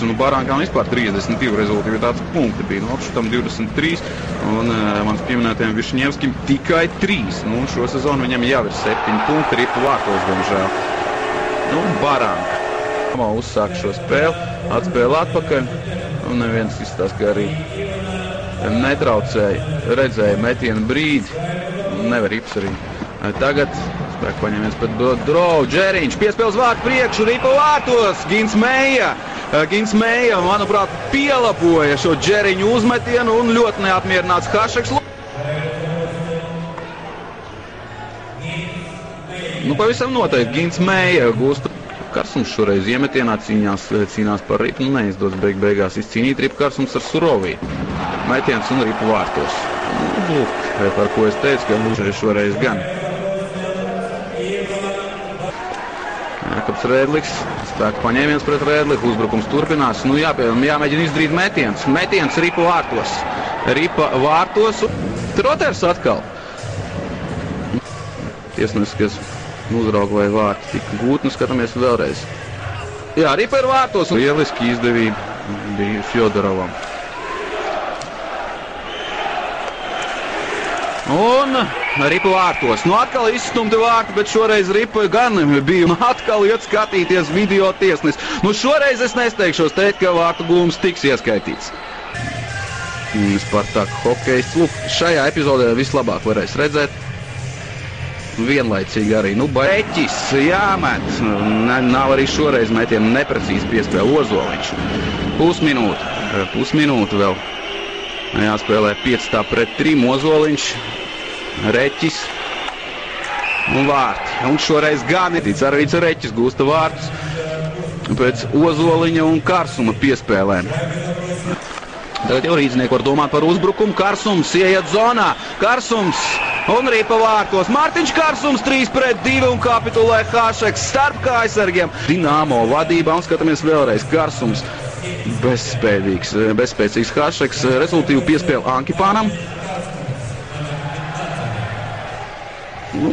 Un Barankām vispār 32 rezultātāts punkti bija. Apšutam 23 un mans pieminētajam Višņevskim tikai 3. Un šo sezonu viņam jau ir 7 punkti, Ripa vārtos, diemžēl. Baranka uzsāk šo spēli, atspēle atpakaļ. Un neviens izstāsta, ka arī netraucēja, redzēja metienu brīdi. Nevar Rips arī tagad. Spēku paņēmies pret Drovu, Džeriņš, piespēles vārtu priekšu, Ripa vārtos, Gins Meija, manuprāt, pielaboja šo Džeriņu uzmetienu un ļoti neapmierināts Hašeks. Pavisam noteikti Gins Meija gūst. Karsums šoreiz iemetienā cīnās par Ripu, neizdodas beigās izcīnīt Ripu Karsums ar Suroviju. Metiens un Ripa vārtos. Par ko es teicu, ka šoreiz gan. Jākabs Rēdliks, spēku paņēmiens pret Rēdliku, uzbrukums turpinās. Jāmēģina izdarīt metiens. Metiens Ripa vārtos. Ripa vārtos. Troters atkal. Tiesnesis, kas uzrauga vai vārti tika gūti, skatāmies vēlreiz. Jā, Ripa ir vārtos. Lieliski izdevība bija Fjodorovam. Un Ripa vārtos. Atkal izstumti vārti, bet šoreiz Ripa gan bija. Atkal iet skatīties video tiesnis. Šoreiz es nesteigšos teikt, ka vārtu gūms tiks ieskaitīts. Spartak hokejs. Šajā epizodē vislabāk varēs redzēt. Vienlaicīgi arī, Beķis jāmet. Nav arī šoreiz metienu neprecīzi piespēle Ozoliņš. Pusminūte vēl. Jāspēlē 5-3 Ozoliņš, Reķis un vārti. Un šoreiz gan ir Arvīts Reķis gūsta vārtus pēc Ozoliņa un Karsuma piespēlēm. Tagad jau rīdznieku var domāt par uzbrukumu. Karsums ieiet zonā. Karsums un Ripa vārtos. Mārtiņš Karsums 3-2 un kapitulē Hašeks starp kājsargiem. Dinamo vadībā un skatāmies vēlreiz. Karsums bezspēcīgs Hašeks. Rezultīvu piespēle Ankipānam.